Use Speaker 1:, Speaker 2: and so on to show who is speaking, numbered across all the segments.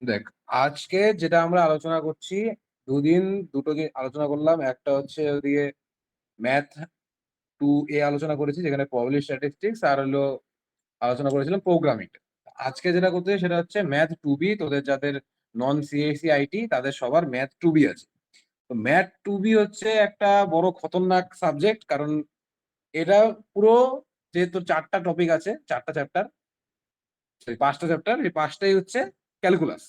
Speaker 1: দেখ, আজকে যেটা আমরা আলোচনা করছি, দুদিন দুটো আলোচনা করলাম। একটা হচ্ছে ওদিকে ম্যাথ 2A আলোচনা করেছি, যেখানে প্রবাবিলিটি স্ট্যাটিস্টিক্স, আর হলো আলোচনা করেছিলাম প্রোগ্রামিং। আজকে যেটা করতে সেটা হচ্ছে ম্যাথ 2B। তোদের যাদের নন সিএসসি আইটি তাদের সবার ম্যাথ 2B আছে। তো ম্যাথ 2B হচ্ছে একটা বড় খতরনাক সাবজেক্ট, কারণ এটা পুরো, যেহেতু চারটা টপিক আছে, চারটা চ্যাপ্টার, পাঁচটা চ্যাপ্টার, এই পাঁচটাই হচ্ছে ক্যালকুলাস।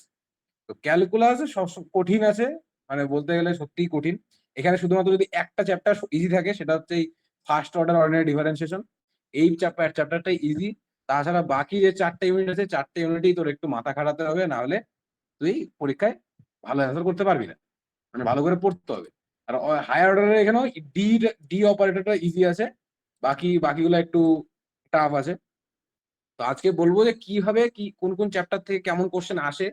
Speaker 1: তো ক্যালকুলাস সব কঠিন আছে, মানে বলতে গেলে সত্যিই কঠিন। এখানে শুধুমাত্র যদি একটা চ্যাপ্টার ইজি থাকে, সেটা হচ্ছে এই ফার্স্ট অর্ডার অর্ডিনারি ডিফারেন্সিয়েশন। এই চ্যাপ্টারটাই ইজি। তাছাড়া বাকি যে চারটে ইউনিট আছে, চারটে ইউনিটই তোর একটু মাথা খাটাতে হবে, না হলে তুই পরীক্ষায় ভালো অ্যান্সার করতে পারবি না। মানে ভালো করে পড়তে হবে। আর হায়ার অর্ডারের এখানেও ডি ডি অপারেটরটা ইজি আছে, বাকিগুলো একটু টাফ আছে। তো আজকে বলবো যে কিভাবে কি কোন কোন চ্যাপ্টার থেকে কেমন কোশ্চেন আসে,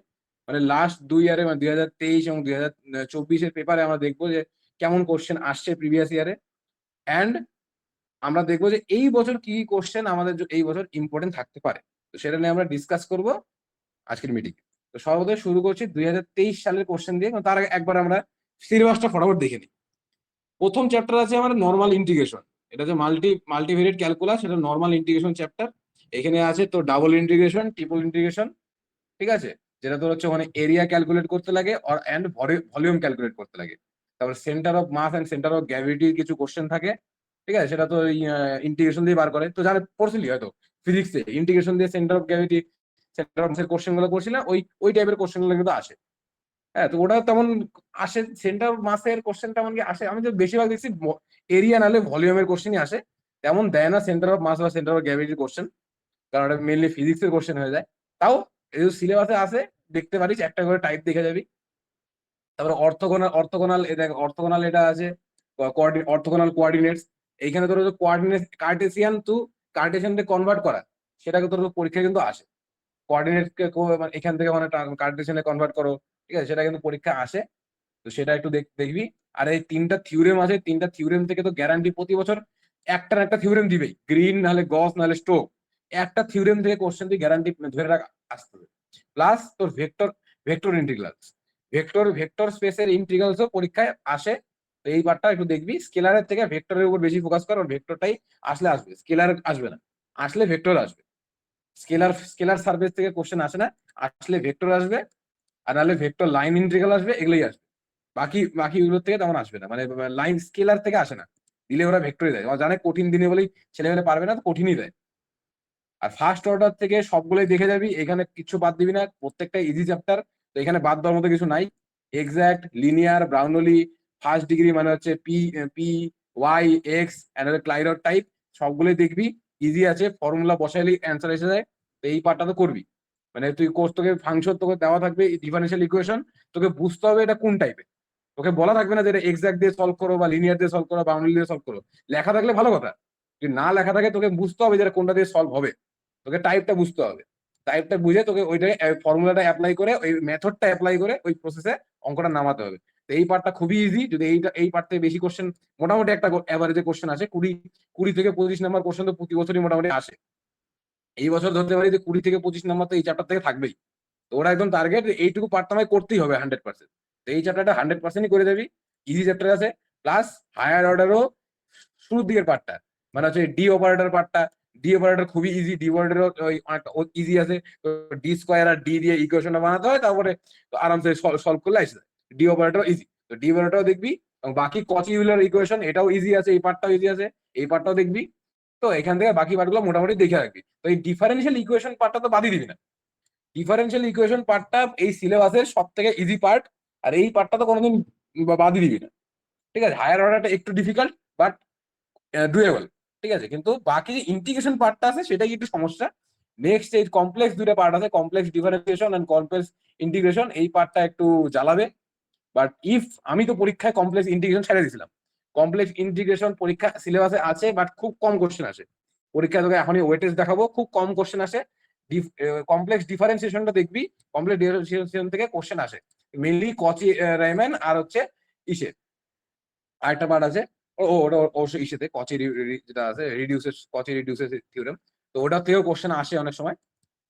Speaker 1: মানে লাস্ট 2 ইয়ারে, মানে 2023 এবং 2024-এর পেপারে আমরা দেখবো যে কেমন কোশ্চেন আসছে প্রিভিয়াস ইয়ারে। অ্যান্ড আমরা দেখবো যে এই বছর কি কোশ্চেন আমাদের এই বছর ইম্পর্টেন্ট থাকতে পারে। তো সেটা নিয়ে আমরা ডিসকাস করব আজকের মিটিং। তো সর্বপ্রথম শুরু করছি 2023 সালের কোশ্চেন দিয়ে। তার আগে একবার আমরা সিলেবাসটা ফটাফট দেখে নিই। প্রথম চ্যাপ্টার আছে আমার নর্মাল ইন্টিগ্রেশন। এটা যে মাল্টিভেরিয়েট ক্যালকুলাস, এটা নর্মাল ইন্টিগ্রেশন চ্যাপ্টার। এখানে আছে তো ডাবল ইন্টিগ্রেশন, ট্রিপল ইন্টিগ্রেশন, ঠিক আছে, যেটা তোর হচ্ছে ওখানে এরিয়া ক্যালকুলেট করতে লাগে অ্যান্ড ভলিউম ক্যালকুলেট করতে লাগে। তারপর centre of mass and centre of গ্র্যাভিটির কিছু কোশ্চেন থাকে, ঠিক আছে, সেটা তো ইন্টিগ্রেশন দিয়ে বার করে। তো জানে পড়ছিলি হয়তো ফিজিক্সে ইন্টিগ্রেশন দিয়ে centre of gravity, centre of মাসের কোশ্চেন গুলো করছিলাম, ওই ওই টাইপের কোশ্চেন গুলো কিন্তু আসে। হ্যাঁ, তো ওটা তেমন আসে, সেন্টার অফ মাসের কোশ্চেন তেমন কি আসে, আমি তো বেশিরভাগ দেখছি এরিয়া নাহলে ভলিউমের কোশ্চেনই আসে। তেমন দেয় না সেন্টার অফ মাস বা সেন্টার অফ গ্র্যাভিটির কোশ্চেন, কারণ ওটা মেনলি ফিজিক্সের কোশ্চেন হয়ে যায়। তাও এই সিলেবাসে আছে, দেখতে পারিস, একটা করে টাইপ দেখে যাবি। তারপরে অর্থগোনাল দেখ, অর্থগোনাল এটা আছে, অর্থগোনাল কোঅর্ডিনেটস। এইখানে তোর কোঅর্ডিনেট কার্টেসিয়ান টু কার্টেসিয়ানকে কনভার্ট করা, সেটাকে তোর পরীক্ষা কিন্তু আসে। কোঅর্ডিনেট কে এখান থেকে মানে কার্টেসিয়ানে কনভার্ট করো, ঠিক আছে, সেটা কিন্তু পরীক্ষা আসে। তো সেটা একটু দেখবি। আর এই তিনটা থিওরেম আছে, তিনটা থিওরেম থেকে তো গ্যারান্টি প্রতি বছর একটা না একটা থিওরেম দিবেই, গ্রিন নাহলে গস নাহলে স্টোক। একটা থিওরেম থেকে কোশ্চেন তুই গ্যারান্টি ধরে রাখ আসতে হবে। প্লাস তোর vector vector integrals, vector vector স্পেসের ইন্টিগ্রালসও পরীক্ষায় আসে। তো এই পার্টটা একটু দেখবি। স্কেলারের থেকে ভেক্টরের উপর বেশি ফোকাস কর, আর ভেক্টরটাই আসলে আসবে, স্কেলার আসবে না। আসলে ভেক্টর আসবে। স্কেলার স্কেলার সারফেস থেকে কোশ্চেন আসে না, আসলে ভেক্টর আসবে। আর নাহলে ভেক্টর লাইন ইন্টিগ্রাল আসবে, এগুলোই আসবে। বাকিগুলোর থেকে তেমন আসবে না, মানে লাইন স্কেলার থেকে আসে না। দিলে ওরা ভেক্টরই দেয়, ওরা জানে কঠিন দিনে বলেই ছেলেমেলে পারবে না, তো কঠিনই দেয়। আর ফার্স্ট অর্ডার থেকে সবগুলোই দেখে যাবি, এখানে কিছু বাদ দিবি না, প্রত্যেকটা ইজি চ্যাপ্টার। তো এখানে বাদ দেওয়ার মতো কিছু নাই। Exact, linear, Bernoulli, first degree মানে হচ্ছে P P Y X and Clairaut type, সবগুলোই দেখবি। ইজি আছে, ফর্মুলা বসাইলেই অ্যান্সার এসে যায়। তো এই পার্টটা তো করবি। মানে তুই কোর্স, তোকে ফাংশন তোকে দেওয়া থাকবে, ডিফারেন্সিয়াল ইকুয়েশন, তোকে বুঝতে হবে এটা কোন টাইপের। তোকে বলা থাকবে না যে এটা এক্সাক্ট দিয়ে সলভ করো বা লিনিয়ার দিয়ে সলভ করো, বাউন্ডারি দিয়ে সলভ করো। লেখা থাকলে ভালো কথা, যদি না লেখা থাকে তোকে বুঝতে হবে যে এটা কোনটা দিয়ে সলভ হবে। তোকে টাইপটা বুঝতে হবে। টাইপটা বুঝে তোকে ওইটাকে ফর্মুলাটা অ্যাপ্লাই করে, ওই মেথডটা অ্যাপ্লাই করে ওই প্রসেসে অঙ্কটা নামাতে হবে। তো এই পার্টটা খুবই ইজি। যদি এই পার্ট থেকে বেশি কোশ্চেন, মোটামুটি একটা অ্যাভারেজে কোশ্চেন আসে, 20 থেকে 25 নাম্বার কোশ্চেন তো প্রতি বছরই মোটামুটি আসে। এই বছর ধরতে পারি যে 20 থেকে 25 নাম্বার তো এই চ্যাপ্টার থেকে থাকবেই। তো ওরা একদম টার্গেট, এইটুকু পার্ট আমায় করতেই হবে 100%। তো এই চ্যাপ্টারটা 100%ই করে দেবি। ইজি চ্যাপ্টার আছে। প্লাস হায়ার অর্ডারও শুরুর দিকের পার্টটা, মানে হচ্ছে ডি অপারেটর পার্টটা। ডি অপারেটর খুবই ইজি, ডি অপারেটর অনেকটা ইজি আছে। ডি স্কোয়ার আর ডি দিয়ে ইকুয়েশনটা বানাতে হয়, তারপরে আরামসে সলভ করলে আসে যায়। ডি অপারেটর ইজি, তো ডি অপারেটর দেখবি। এবং বাকি কচি ইউলার ইকুয়েশন, এটাও ইজি আছে, এই পার্টটাও ইজি আছে, এই পার্টটাও দেখবি। তো এখান থেকে বাকি পার্টগুলো মোটামুটি দেখে রাখবি। তো এই ডিফারেন্সিয়াল ইকুয়েশন পার্টটা তো বাদই দিবি না। ডিফারেন্সিয়াল ইকুয়েশন পার্টটা এই সিলেবাসের সব থেকে ইজি পার্ট। আর এই পার্টটা তো কোনোদিন বাদই দিবি না। ঠিক আছে, হায়ার অর্ডারটা একটু ডিফিকাল্ট, বাট ডুয়েবল। ঠিক আছে, কিন্তু বাকি যে ইন্টিগ্রেশন পার্টটা আছে সেটাই একটু সমস্যা। নেক্সট এই কমপ্লেক্স দুটো পার্ট আছে, complex differentiation and complex integration, এই পার্টটা একটু জ্বালাবে। বাট আমি তো পরীক্ষায় কমপ্লেক্স ইন্টিগ্রেশন ছেড়ে দিয়েছিলাম। কমপ্লেক্স ইন্টিগ্রেশন পরীক্ষা সিলেবাসে আছে, বাট খুব কম কোশ্চেন আসে। পরীক্ষায় তোকে এখনই ওয়েটেজ দেখাবো, খুব কম কোশ্চেন আসে। কমপ্লেক্স ডিফারেন্সিয়েশনটা দেখবি, কমপ্লেক্স ডিফারেন্সিয়েশন থেকে কোশ্চেন আসে মেনলি কচি রাইম্যান আর হচ্ছে ইসে, আরেকটা পার্ট আছে। ওটা অবশ্যই ইসেতে কচি যেটা আছে কচি রিডিউসের থিওরেম। তো ওটা থেকেও কোশ্চেন আসে অনেক সময়।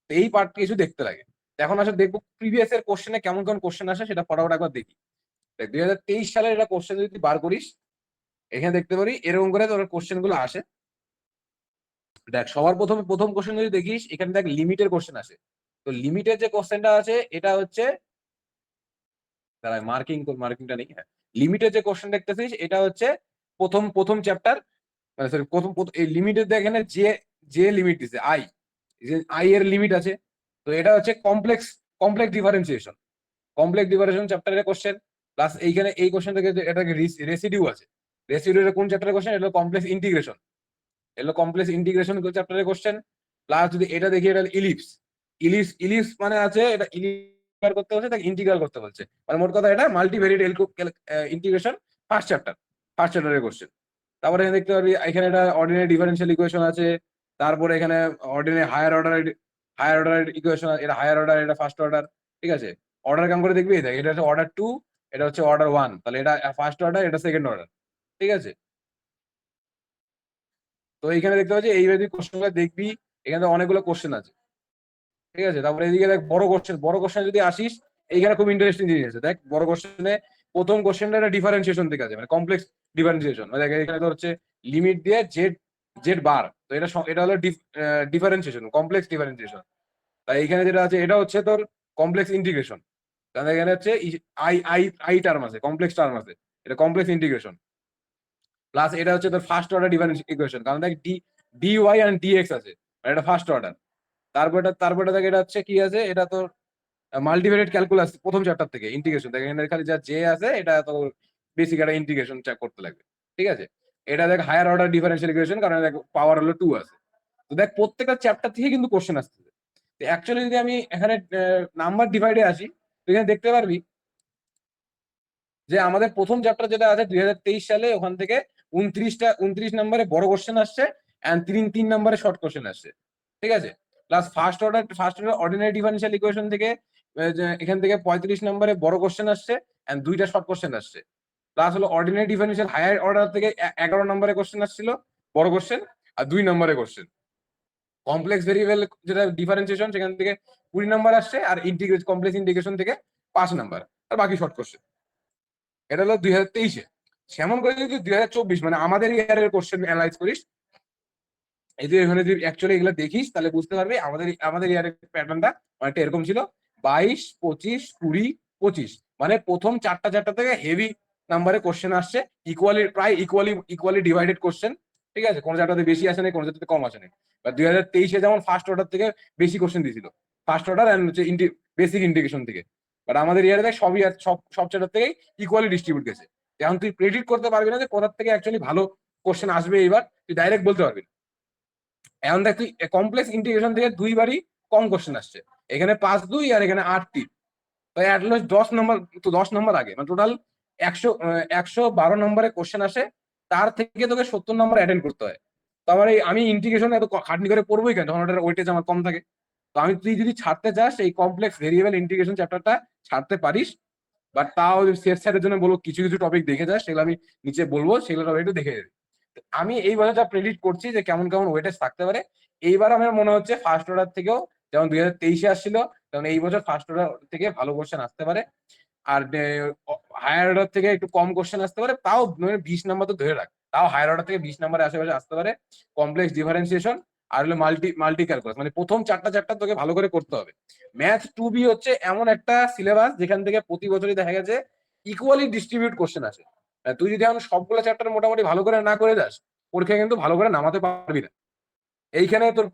Speaker 1: তো এই পার্ট কিছু দেখতে লাগে। এখন আসলে দেখবো প্রিভিয়াস এর কোশ্চেনে কেমন কেমন কোশ্চেন আসে সেটা ফটাফট একবার দেখি। 2023 সালের একটা কোশ্চেন যদি বার করিস, এখানে দেখতে পারি এরকম করে তোর কোশ্চেন গুলো আসে। দেখ সবার প্রথমে প্রথম কোশ্চেন যদি দেখিস, এখানে দেখ লিমিটের কোশ্চেন আসে। তো লিমিটের যে কোশ্চেনটা আছে এটা হচ্ছে, দাঁড়ায় মার্কিংটা নেই, হ্যাঁ, লিমিটের যে কোশ্চেন দেখতেছিস এটা হচ্ছে প্রথম প্রথম চ্যাপ্টার, সরি এই লিমিটের এখানে যে যে লিমিট দিছে আই, যে আই এর লিমিট আছে। তো এটা হচ্ছে complex complex differentiation, complex differentiation চ্যাপ্টারের কোশ্চেন। প্লাস এইখানে এই কোশ্চেন থেকে এটা রেসিডিউ আছে, রেসিডিউ কোন চ্যাপ্টারের কোশ্চেন, এটা কমপ্লেক্স ইন্টিগ্রেশন, এগুলো কমপ্লেক্স ইন্টিগ্রেশন চ্যাপ্টারের কোশ্চেন। প্লাস যদি এটা দেখি, এটা ইলিপস, ইলিপস মানে আছে এটা ইন্টিগ্রাল করতে বলছে, তাকে ইন্টিগ্রাল করতে বলছে, মানে মোট কথা এটা মাল্টিভেরিয়েট ইন্টিগ্রেশন ফার্স্ট চ্যাপ্টারের কোশ্চেন। তারপরে এখানে দেখতে পারবি এখানে একটা অর্ডিনারি ডিফারেন্সিয়াল ইকুয়েশন আছে। তারপরে এখানে অর্ডিনারি হায়ার অর্ডার ইকুয়েশন, এটা হায়ার অর্ডার, এটা ফার্স্ট অর্ডার। ঠিক আছে, অর্ডার কাম করে দেখবি, দেখ এটা হচ্ছে অর্ডার 2, এটা হচ্ছে অর্ডার 1, তাহলে এটা ফার্স্ট অর্ডার, এটা সেকেন্ড অর্ডার। ঠিক আছে, তো এইখানে দেখতে পাচ্ছি এইভাবে কোশ্চেন গুলো দেখবি, এখানে অনেকগুলো কোশ্চেন আছে। ঠিক আছে, তারপরে এদিকে দেখ বড় কোশ্চেন যদি আসিস, এইখানে খুব ইন্টারেস্টিং জিনিস আছে। দেখ বড় কোশ্চেনে প্রথম কোশ্চেনটা একটা ডিফারেন্সিয়েশন থেকে আছে, মানে কমপ্লেক্স ডিফারেন্সিয়েশন, মানে দেখ এখানে তো হচ্ছে লিমিট দিয়ে জেড জেড বার, তো এটা হলো ডিফারেন্সিয়েশন, কমপ্লেক্স ডিফারেন্সিয়েশন। তাই এখানে যেটা আছে এটা হচ্ছে তোর কমপ্লেক্স ইন্টিগ্রেশন, কারণ এখানে হচ্ছে আই আই আই টার্ম আছে, কমপ্লেক্স টার্ম আছে, এটা কমপ্লেক্স ইন্টিগ্রেশন। প্লাস এটা হচ্ছে তোর ফার্স্ট অর্ডার ডিফারেন্সিয়েশন ইকুয়েশন, কারণ দেখ D Y and D X আছে, মানে এটা ফার্স্ট অর্ডার। তারপরে দেখ এটা হচ্ছে কি আছে, এটা তো মাল্টিভেরিয়েট ক্যালকুলাস প্রথম চ্যাপ্টার থেকে ইন্টিগ্রেশন, দেখ এখানে খালি যা জে আছে এটা তো বেসিক একটা ইন্টিগ্রেশন চেক করতে লাগবে। ঠিক আছে, এটা দেখ হায়ার অর্ডার ডিফারেন্সিয়াল ইকুয়েশন, কারণ দেখ পাওয়ার হলো 2 আছে। তো দেখ প্রত্যেকটা চ্যাপ্টার থেকে কিন্তু কোশ্চেন আসতেছে। তো অ্যাকচুয়ালি যদি আমি এখানে নাম্বার ডিভাইডে আসি, তো এখানে দেখতে পারবি যে আমাদের প্রথম চ্যাপ্টার যেটা আছে 2023 সালে, ওখান থেকে 29 নম্বরে বড় কোশ্চেন আসছে, এন্ড তিন তিন নম্বরে শর্ট কোশ্চেন আসছে। ঠিক আছে, plus first order ordinary differential equation থেকে এখান থেকে 35 নম্বরে বড় কোশ্চেন আসছে, এন্ড দুইটা শর্ট কোশ্চেন আসছে। প্লাস হলো অর্ডিনারি ডিফারেন্সিয়াল হায়ার অর্ডার থেকে 11 নম্বরে কোশ্চেন আসছিল, বড় কোশ্চেন, আর 2 নম্বরে কোশ্চেন। কমপ্লেক্স ভেরিয়েবল যেটা ডিফারেন্সিয়েশন, সেখান থেকে 20 নম্বর আসছে, আর কমপ্লেক্স ইন্টিগ্রেশন থেকে 5 নম্বর, আর বাকি শর্ট কোশ্চেন। এটা হলো 2023-এ। সেমন করে যদি 2024 মানে আমাদের ইয়ারের কোশ্চেন অ্যানালাইজ করিস, এই যে এখানে যদি অ্যাকচুয়ালি এগুলো দেখিস, তাহলে বুঝতে পারবি আমাদের ইয়ারের প্যাটার্নটা অনেকটা এরকম ছিল। 22, 25, 20, 25, মানে প্রথম চারটা থেকে হেভি নাম্বারে কোশ্চেন আসছে, প্রায় ইকুয়ালি ডিভাইডেড কোশ্চেন। ঠিক আছে, কোন চারটাতে বেশি আসে না, কোন চারটাতে কম আসে না। 2023-এ যেমন ফার্স্ট অর্ডার থেকে বেশি কোশ্চেন দিয়েছিল, ফার্স্ট অর্ডার এন্ড হচ্ছে বেসিক ইন্টিগ্রেশন থেকে। বাট আমাদের ইয়ারে দেখ সবই সব চ্যাপ্টার থেকে ইকুয়ালি ডিস্ট্রিবিউট গেছে। এখন তুই প্রেডিক্ট করতে পারবি না যে কোথা থেকে অ্যাকচুয়ালি ভালো কোশ্চেন আসবে, এইবার তুই ডাইরেক্ট বলতে পারবি না। এখন দেখ তুই কমপ্লেক্স ইন্টিগ্রেশন থেকে দুইবারই কম কোশ্চেন আসছে, এখানে 5-2 আর এখানে 8-3, তো অ্যাটলিস্ট 10 নম্বর, তো 10 নম্বর আগে, মানে টোটাল 112 নম্বরে কোশ্চেন আসে, তার থেকে তোকে 70 নম্বর অ্যাটেন্ড করতে হয়। তো আমার আমি ইন্টিগ্রেশন এত খাটনি করে পড়বোই কেন, যখন ওটার ওয়েটেজ আমার কম থাকে। তো তুই যদি ছাড়তে চাস এই কমপ্লেক্স ভেরিয়েবল ইন্টিগ্রেশন চ্যাপ্টারটা, ছাড়তে পারিস। বাট তাও শেষ স্যারের জন্য বলবো কিছু কিছু টপিক দেখে যাস, সেগুলো আমি নিচে বলবো, সেগুলো টপিক একটু দেখে যাবি। আমি এই বছর যা প্রেডিক্ট করছি যে কেমন কেমন ওয়েটেজ থাকতে পারে, এইবার আমার মনে হচ্ছে ফার্স্ট অর্ডার থেকেও, যেমন 2023-এ আসছিল, তেমন এই বছর ফার্স্ট অর্ডার থেকে ভালো কোশ্চেন আসতে পারে। আর হায়ার অর্ডার থেকে একটু কম কোশ্চেন আসতে পারে, তাও মানে 20 নম্বর তো ধরে রাখ, তাও হায়ার অর্ডার থেকে 20 নম্বরের আশেপাশে আসতে পারে। কমপ্লেক্স ডিফারেন্সিয়েশন আর হলো মাল্টি ক্যালকুলাস, মানে প্রথম চারটা চ্যাপ্টার তোকে ভালো করে করতে হবে। ম্যাথ 2B হচ্ছে এমন একটা সিলেবাস যেখান থেকে প্রতি বছরই দেখা গেছে ইকুয়ালি ডিস্ট্রিবিউট কোশ্চেন আসে। তুই যদি এখন সবগুলো চ্যাপ্টার মোটামুটি ভালো করে না করে যাস, পরীক্ষা কিন্তু ভালো করে নামাতে পারবি না। এইখানে তোর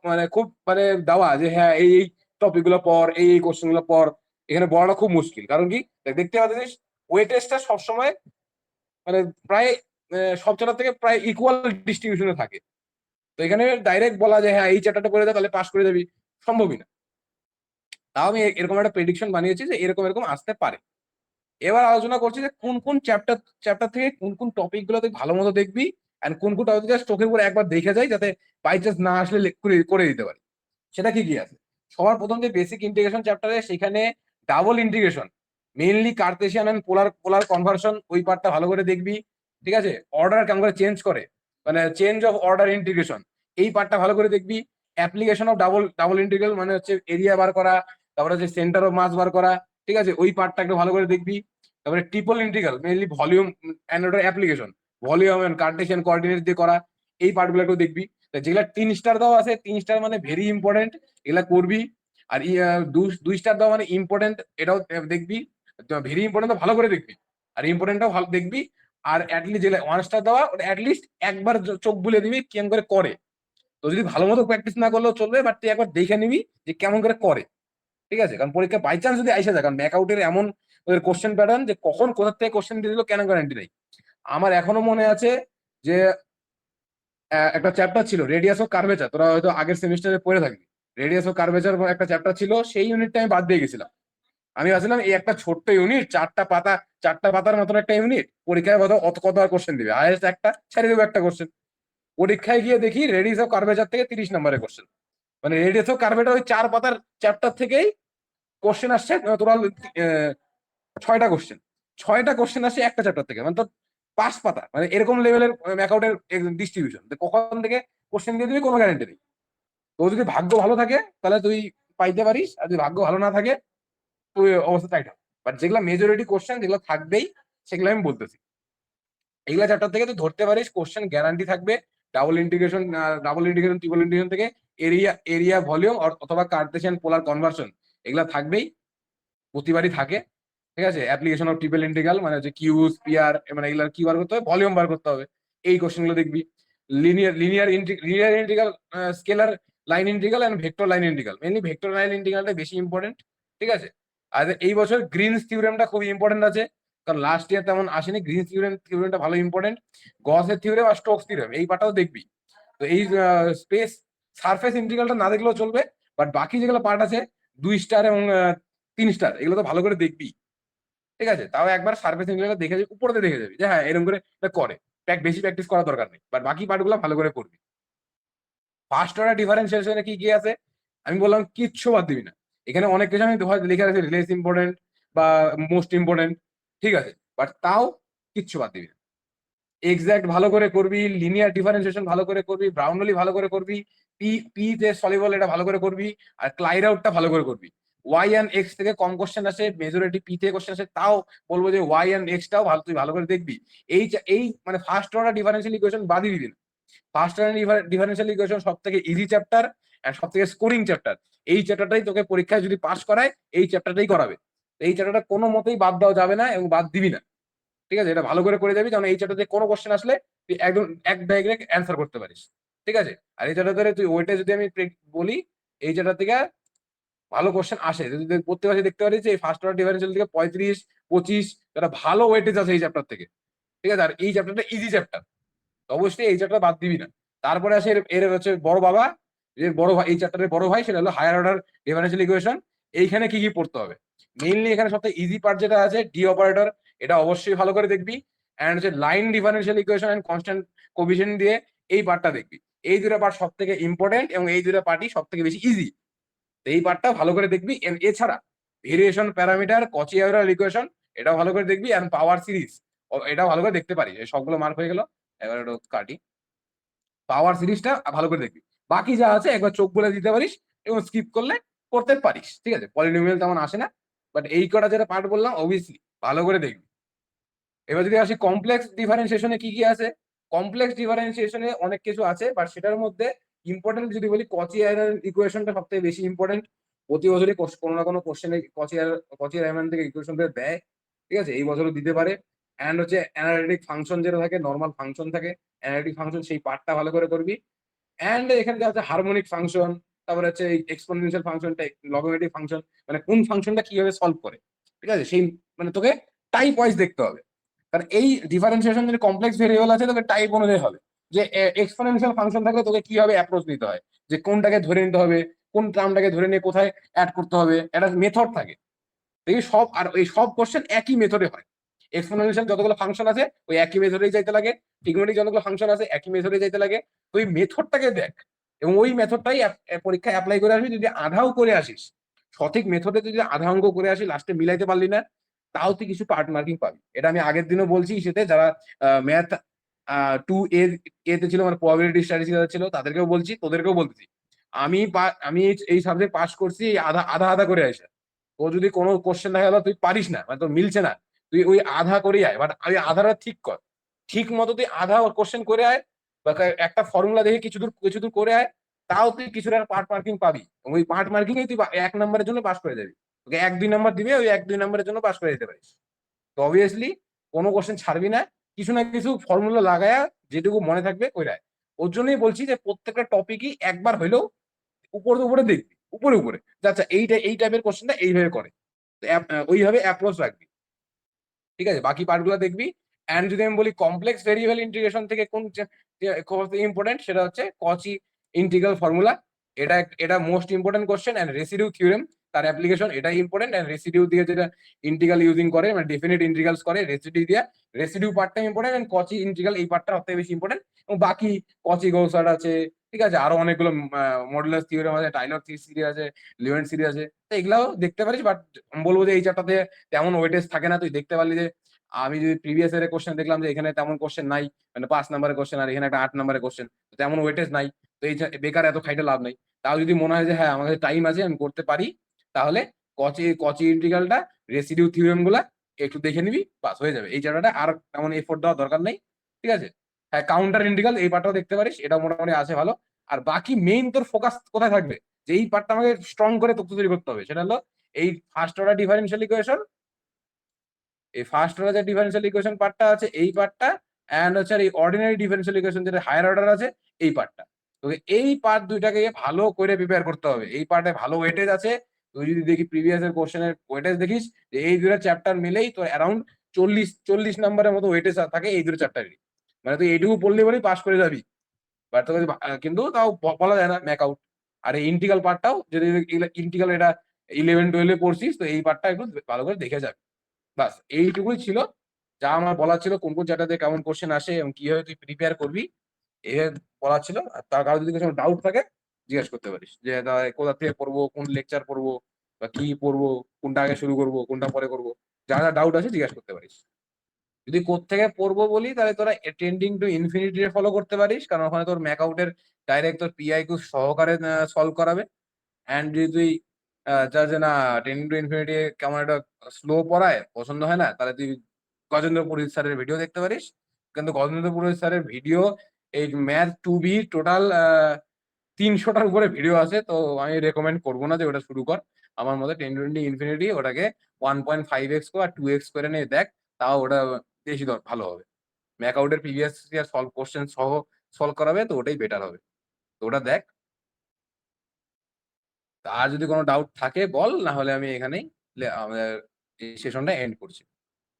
Speaker 1: মানে খুব মানে দেওয়া যে হ্যাঁ এই টপিক গুলো পর, এই কোশ্চেন গুলো পর, এখানে বলাটা খুব মুশকিল। কারণ কি, দেখতে পাচ্ছিস ওয়েটেজটা সবসময় মানে প্রায় সব চ্যাপ্টার থেকে প্রায় ইকুয়াল ডিস্ট্রিবিউশনে থাকে। তো এখানে ডাইরেক্ট বলা যায় হ্যাঁ এই চ্যাপ্টারটা করে দেয় তাহলে পাস করে যাবি, সম্ভবই না। তাও আমি এরকম একটা প্রেডিকশন বানিয়েছি যে এরকম এরকম আসতে পারে। এবার আলোচনা করছি যে কোন কোন চ্যাপ্টার থেকে কোন কোন টপিক গুলো তুই ভালো মতো দেখবি, এন্ড কোন কোন টপিক জাস্ট চোখের উপর একবার দেখে যাই, যাতে বাই চান্স না আসলে করে দিতে পারি। সেটা কি কি আছে? সবার প্রথম যে বেসিক ইন্টিগ্রেশন চ্যাপ্টারে, সেখানে double integration, mainly Cartesian and polar polar conversion, ওই পার্টটা ভালো করে দেখবি। ঠিক আছে, অর্ডার কেমন করে চেঞ্জ করে, মানে চেঞ্জ অফ অর্ডার ইন্টিগ্রেশন, এই পার্টটা ভালো করে দেখবি। Application of double double integral, মানে হচ্ছে এরিয়া বার করা, তারপরে হচ্ছে সেন্টার অফ মাস বার করা, ঠিক আছে, ওই পার্টটা একটু ভালো করে দেখবি। তারপরে triple integral, mainly volume and ওটার application, volume and Cartesian coordinate দিয়ে করা, এই পার্টগুলো একটু দেখবি। যেগুলা 3 স্টার দেওয়া আছে, 3 স্টার মানে ভেরি ইম্পর্টেন্ট, এগুলা করবি। আর 2 স্টার দেওয়া মানে ইম্পর্টেন্ট, এটাও দেখবি। ভেরি ইম্পর্টেন্ট তো ভালো করে দেখবি, আর ইম্পর্টেন্টটাও ভালো দেখবি। আর অ্যাটলিস্ট যেগুলা 1 স্টার দেওয়া, ওটা অ্যাটলিস্ট একবার চোখ বুলিয়ে দিবি কেমন করে করে। তো যদি ভালো মতো প্র্যাকটিস না করলেও চলবে, বাট তুই একবার দেখে নিবি যে কেমন করে করে, ঠিক আছে। কারণ পরীক্ষা বাই চান্স যদি আইসা যায়, কারণ ম্যাকআউটের এমন ওদের কোশ্চেন প্যাটার্ন যে কখন কোথা থেকে কোশ্চেন দিয়ে দিল কেন গ্যারান্টি নেই। আমার এখনো মনে আছে যে একটা চ্যাপ্টার ছিল রেডিয়াস অফ কার্ভেচার, তোরা হয়তো আগের সেমিস্টারে পড়ে থাকবি। রেডিয়াস অফ কার্ভেচার একটা চ্যাপ্টার ছিল, সেই ইউনিটটা আমি বাদ দিয়ে গেছিলাম। আমি ভাবছিলাম এই একটা ছোট্ট ইউনিট, 4টা পাতা, 4টা পাতার মতন একটা ইউনিট, পরীক্ষায় কত অত কত আর কোশ্চেন দিবে, হাইয়েস্ট একটা ছেড়ে দেবো একটা কোশ্চেন। পরীক্ষায় গিয়ে দেখি রেডিয়াস অফ কার্ভেচার থেকে 30 নম্বরের কোশ্চেন। মানে রেডিয়াস অফ কার্ভেচার ওই 4 পাতার চ্যাপ্টার থেকেই কোশ্চেন আসছে তোরা 6টা কোশ্চেন, 6টা কোশ্চেন আসছে একটা চ্যাপ্টার থেকে, মানে তো 5 পাতা, মানে এরকম লেভেলের ম্যাকআউটের ডিস্ট্রিবিউশন। কখন থেকে কোশ্চেন দিয়ে দিবি কোনো গ্যারান্টি নেই। তো যদি ভাগ্য ভালো থাকে তাহলে তুই পাইতে পারিস, আর যদি ভাগ্য ভালো না থাকে তুই অবস্থা টাইট হবে। বাট যেগুলো মেজরিটি কোশ্চেন যেগুলো থাকবেই, সেগুলো আমি বলতেছি। এইগুলা চ্যাপ্টার থেকে তুই ধরতে পারিস কোশ্চেন গ্যারান্টি থাকবে। ডাবল ইন্টিগ্রেশন ট্রিপল ইন্টিগ্রেশন থেকে এরিয়া এরিয়া ভলিউম অথবা কার্টেশিয়ান পোলার কনভার্সন, এগুলা থাকবেই, প্রতিবারই থাকে। ঠিক আছে, অ্যাপ্লিকেশন অফ ট্রিপল ইন্টিগ্রাল মানে হচ্ছে কিউজ পিআর, মানে এগুলা কি বার করতে হবে, ভলিউম বার করতে হবে, এই কোশ্চেন গুলো দেখবি। Linear integral, scalar line integral and vector line integral, mainly vector line ইন্টিগ্রালটা বেশি ইম্পর্টেন্ট, ঠিক আছে। আর এই বছর গ্রিনস থিওরেমটা খুবই ইম্পর্টেন্ট আছে, কারণ লাস্ট ইয়ার তেমন আসেনি। গ্রিনস থিওরেমটা ভালো ইম্পর্টেন্ট। গসের থিওরেম আর স্টোকস থিওরেম, এই পার্টটাও দেখবি। তো এই স্পেস সারফেস ইন্টিগ্রালটা না দেখলেও চলবে, বাট বাকি যেগুলো পার্ট আছে 2 স্টার এবং 3 স্টার, এগুলো তো ভালো করে দেখবি, ঠিক আছে। তাও একবার সার্ফেস ইন্টিগ্রাল দেখে যাবি, উপরে দেখে যাবি যে হ্যাঁ এরকম করে এটা করে। বেশি প্র্যাকটিস করার দরকার নেই, বাট বাকি পার্টগুলো ভালো করে করবি। ফার্স্ট অর্ডার ডিফারেন্সিয়েশনে কি কি আছে আমি বললাম, কিচ্ছু বাদ দিবি না। এখানে অনেক কিছু আমি হয়তো লিখে আছে লেস ইম্পর্টেন্ট বা মোস্ট ইম্পর্টেন্ট, ঠিক আছে, বাট তাও কিচ্ছু বাদ দিবি না। এক্সাক্ট ভালো করে করবি, লিনিয়ার ডিফারেন্সিয়েশন ভালো করে করবি, ব্রাউনলি ভালো করে করবি, পি পি তে সলিবল এটা ভালো করে করবি, আর ক্লাইড আউটটা ভালো করে করবি। ওয়াই অ্যান্ড এক্স থেকে কম কোশ্চেন আসে, মেজরিটি পি থেকে কোশ্চেন আসে, তাও বলবো যে ওয়াই অ্যান্ড এক্সটাও ভালো, তুই ভালো করে দেখবি। এই মানে ফার্স্ট অর্ডার ডিফারেন্সিয়াল ইকুয়েশন বাদই দিবি না। ফার্স্ট অর্ডার ডিফারেন্সিয়াল ইকুয়েশন সব থেকে ইজি চ্যাপ্টার আর সব থেকে স্কোরিং চ্যাপ্টার। এই চ্যাপ্টারটাই তোকে পরীক্ষায় যদি পাস করায়, এই চ্যাপ্টারটাই করাবে। এই চ্যাপ্টারটা কোনো মতেই বাদ দেওয়া যাবে না এবং বাদ দিবি না, ঠিক আছে। এটা ভালো করে যাবি, কারণ এই চ্যাপ্টারে কোনো কোশ্চেন আসলে তুই একদম এক ডাইরেক্ট অ্যান্সার করতে পারিস, ঠিক আছে। আর এই চ্যাপ্টারে তুই ওইটা যদি আমি বলি, এই চ্যাপ্টার থেকে ভালো কোশ্চেন আসে যদি পড়তে পারছি, দেখতে পারিস যে এই ফার্স্ট অর্ডার ডিফারেন্সিয়াল থেকে 35, 25 একটা ভালো ওয়েটেজ আছে এই চ্যাপ্টার থেকে, ঠিক আছে। আর এই চ্যাপ্টারটা ইজি চ্যাপ্টার, অবশ্যই এই চ্যাপ্টার বাদ দিবি না। তারপরে আসে এর হচ্ছে বড় বাবা, এর বড় ভাই, এই চ্যাপ্টারের বড় ভাই, সেটা হলো হায়ার অর্ডার ডিফারেন্সিয়াল ইকুয়েশন। এইখানে কি কি পড়তে হবে, মেইনলি এখানে সবথেকে ইজি পার্ট যেটা আছে ডি অপারেটর, এটা অবশ্যই ভালো করে দেখবি। অ্যান্ড হচ্ছে line differential equation and constant coefficient দিয়ে এই পার্টটা দেখবি। এই দুটো পার্ট সব থেকে ইম্পর্টেন্ট এবং এই দুটো পার্টই সব থেকে বেশি ইজি। এই পার্টটা ভালো করে দেখবি। এছাড়া ভেরিয়েশন প্যারামিটার, কচি ইউলার ইকুয়েশন, এটাও ভালো করে দেখবি। আর পাওয়ার সিরিজ, এটাও ভালো করে দেখতে পারি। সবগুলো মার্ক হয়ে গেল, এবার এটা কাটি। পাওয়ার সিরিজটা ভালো করে দেখবি, বাকি যা আছে একবার চোখ বলে দিতে পারিস এবং স্কিপ করলে করতে পারিস, ঠিক আছে। পলিনোমিয়াল তেমন আসে না, বাট এই কটা যেটা পার্ট বললাম অবভিয়াসলি ভালো করে দেখবি। এবার যদি আসি কমপ্লেক্স ডিফারেন্সিয়েশনে কি কি আছে, কমপ্লেক্স ডিফারেন্সিয়েশনে অনেক কিছু আছে, বাট সেটার মধ্যে ইম্পর্টেন্ট যদি বলি কচি আয়রন ইকুয়েশনটা সব থেকে বেশি ইম্পর্টেন্ট। প্রতি বছরই কোনো না কোনো কোশ্চেনে কচি আয়রন থেকে ইকুয়েশন দেয়, ঠিক আছে, এই বছরও দিতে পারে। অ্যান্ড হচ্ছে অ্যানালিটিক ফাংশন যেটা থাকে, নর্মাল ফাংশন থাকে, অ্যানালিটিক ফাংশন, সেই পার্টটা ভালো করে করবি। অ্যান্ড এখানে যা আছে হারমোনিক ফাংশন, তারপরে হচ্ছে এক্সপোনেনশিয়াল ফাংশনটা, লগারিথমিক ফাংশন, মানে কোন ফাংশনটা কিভাবে সলভ করে, ঠিক আছে, সেই মানে তোকে টাইপ ওয়াইজ দেখতে হবে। কারণ এই ডিফারেন্সিয়েশন যদি কমপ্লেক্স ভেরিয়েবল আছে তোকে টাইপ অনুযায়ী হবে। যে এক্সপোনেনশিয়াল ফাংশন থাকলে তোকে কিভাবে অ্যাপ্রোচ নিতে হয়, যে কোনটাকে ধরে নিতে হবে, কোন টার্মটাকে ধরে নিয়ে কোথায় অ্যাড করতে হবে, একটা মেথড থাকে। দেখি সব, আর এই সব কোশ্চেন একই মেথডে হয়। এক্সপোনেনশিয়াল যতগুলো ফাংশন আছে ওই একই মেথডেই যাইতে লাগে, ট্রিগোনোমেট্রিক যতগুলো ফাংশন আছে একই মেথডে যাইতে লাগে। তো ওই মেথডটাকে দেখ এবং ওই মেথডটাই পরীক্ষায় অ্যাপ্লাই করে আসবি। যদি আধাও করে আসিস, সঠিক মেথডে যদি আধা অঙ্ক করে আসি, লাস্টে মিলাইতে পারলি না, তাও তুই কিছু পার্ট মার্কিং পাবি। এটা আমি আগের দিনও বলছি, সেটা যারা ম্যাথ 2A তে ছিল, মানে প্রবাবিলিটি স্ট্যাটিস্টিক্স ছিল, তাদেরকেও বলছি, তোদেরকেও বলতেছি। আমি এই সাবজেক্ট পাস করছি আধা আধা আধা করে আসে। ও যদি কোনো কোশ্চেন দেখা গেল তুই পারিস না, মানে তোর মিলছে না, তুই ওই আধা করেই আয়, বাট ওই আধাটা ঠিক কর। ঠিক মতো তুই আধা কোশ্চেন করে আয়, বা একটা ফর্মুলা দেখে কিছু দূর করে আয়, তাও তুই কিছুটা পার্ট মার্কিং পাবি। ওই পার্ট মার্কিং তুই 1 নম্বরের জন্য পাস করে যাবি। তোকে 1-2 নম্বর দিবে, ওই 1-2 নম্বরের জন্য পাস করে যেতে পারিস। তো অবভিয়াসলি কোনো কোশ্চেন ছাড়বি না, কিছু না কিছু ফর্মুলা লাগায়া যেটুকু মনে থাকবে ওইটাই। ওর জন্যই বলছি যে প্রত্যেকটা টপিকই একবার হইলেও উপরে উপরে দেখবি, উপরে উপরে আচ্ছা এই টাইপের কোশ্চেনটা এইভাবে করে, ওইভাবে অ্যাপ্রোচ রাখবি। ঠিক আছে, বাকি পার্টগুলো দেখবি। অ্যান্ড যদি আমি বলি কমপ্লেক্স ভেরিয়েবল ইন্টিগ্রেশন থেকে কোন ইম্পর্টেন্ট, সেটা হচ্ছে কচি ইন্টিগ্রাল ফর্মুলা। এটা এটা most important question. And residue theorem, তার অ্যাপ্লিকেশন, এটাই ইম্পর্টেন্ট। অ্যান্ড রেসিডিউ দিয়ে যেটা ইন্টিগ্রাল ইউজিং করে, মানে ডেফিনিট ইন্টিগ্রালস করে রেসিডিউ দিয়ে, রেসিডিউ পার্টটা ইম্পর্টেন্ট। অ্যান্ড কচি ইন্টিগ্রাল এই পার্টটা সবথেকে বেশি ইম্পর্টেন্ট। এবং বাকি কচি গৌসার্ড আছে, ঠিক আছে, আরো অনেকগুলো মডুলাস থিওরেম আছে, টাইলর সিরিজ আছে, লিওয়েন্ট সিরিজ আছে, তো এগুলাও দেখতে পারিস। বাট বলবো যে এই চ্যাপ্টারতে তেমন ওয়েটেজ থাকে না। তুই দেখতে পারলি যে আমি যদি প্রিভিয়াস এর কোশ্চেন দেখলাম যে এখানে তেমন কোশ্চেন নাই, মানে 5 নম্বরের কোশ্চেন, আর এখানে একটা 8 নম্বরের কোশ্চেন, তেমন ওয়েটেজ নাই। তো এই বেকার এত খাইতে লাভ নাই। তাও যদি মনে হয় যে হ্যাঁ আমার কাছে টাইম আছে, আমি করতে পারি, তাহলে কচি কচি ইন্টিগ্রালটা, রেসিডিউ থিওরেম গুলা একটু দেখে নিবি, বাস হয়ে যাবে। এই চ্যাপ্টারটা আর তেমন এফোর্ট দেওয়ার দরকার নেই। ঠিক আছে, হ্যাঁ কাউন্টার ইন্টিগ্রাল এই পার্টটাও দেখতে পারিস, এটা মোটামুটি আছে ভালো। আর বাকি মেইন তোর ফোকাস কোথায় থাকবে, যে এই পার্টটা আমাকে স্ট্রং করে তথ্য তৈরি করতে হবে, সেটা হলো এই ফার্স্ট অর্ডার ডিফারেনশিয়াল ইকুয়েশন, এই ফার্স্ট অর্ডার যে ডিফারেনশিয়াল ইকুয়েশন পার্টটা আছে এই পার্টটা, এন্ড হচ্ছে এই অর্ডিনারি ডিফারেনশিয়াল ইকুয়েশন যেটা হায়ার অর্ডার আছে এই পার্টটা। তোকে এই পার্ট দুইটাকে ভালো করে প্রিপেয়ার করতে হবে। এই পার্টে ভালো ওয়েটেজ আছে। তুই যদি দেখি প্রিভিয়াস এর কোশ্চেনের ওয়েটেজ দেখিস, যে এই দুটো চ্যাপ্টার মিলেই তোর অ্যারাউন্ড 40 নম্বরের মতো ওয়েটেজ থাকে এই দুটো চ্যাপ্টারই। মানে তুই এইটুকু পড়লে বলেই পাস করে যাবি। বাট তোকে কিন্তু তাও বলা যায় না ম্যাক আউট। আর এই ইন্টিগ্রাল পার্টটাও যদি ইন্টিগ্রাল এটা 11-12 পড়ছিস, তো এই পার্টটা একটু ভালো করে দেখে যাবে। বাস এইটুকুই ছিল যা আমার বলার ছিল, কোন কোন জায়গাতে কেমন কোশ্চেন আসে এবং কিভাবে তুই প্রিপেয়ার করবি, এভাবে বলার ছিল। আর তার কারো যদি কোনো ডাউট থাকে জিজ্ঞেস করতে পারিস, যে কোথা থেকে পড়বো, কোন লেকচার পড়বো, বা কি পড়বো, কোনটা আগে শুরু করবো, কোনটা পরে করবো, যা যা ডাউট আছে জিজ্ঞেস করতে পারিস। যদি কোত্থেকে পড়বো বলি, তাহলে তোরা টেন্ডিং টু ইনফিনিটি ফলো করতে পারিস, কারণ ওখানে তোর ম্যাক আউটের ডাইরেক্ট তোর পিআইকিউ সহকারে সলভ করাবে। অ্যান্ড যদি তুই যা যে না টেন্ডিং টু ইনফিনিটি কেমন একটা স্লো পড়ায়, পছন্দ হয় না, তাহলে তুই গজেন্দ্র পুরোহিত স্যারের ভিডিও দেখতে পারিস। কিন্তু গজেন্দ্র পুরোহিত স্যারের ভিডিও, এই ম্যাথ 2B টোটাল 300টার উপরে ভিডিও আছে। তো আমি রেকমেন্ড করবো না যে ওটা শুরু কর। আমার মতে 1020 ইনফিনিটি ওটাকে 1.5x আর 2x করে নিয়ে দেখ, তাও ওটা বেশি ভালো হবে। ম্যাক আউটের প্রিভিয়াস ইয়ার সলভ কোশ্চেন সহ সলভ করাবে, তো ওটাই বেটার হবে। তো ওটা দেখ। আর যদি কোনো ডাউট থাকে বল, না হলে আমি এখানেই আমাদের এই সেশনটা এন্ড করছি।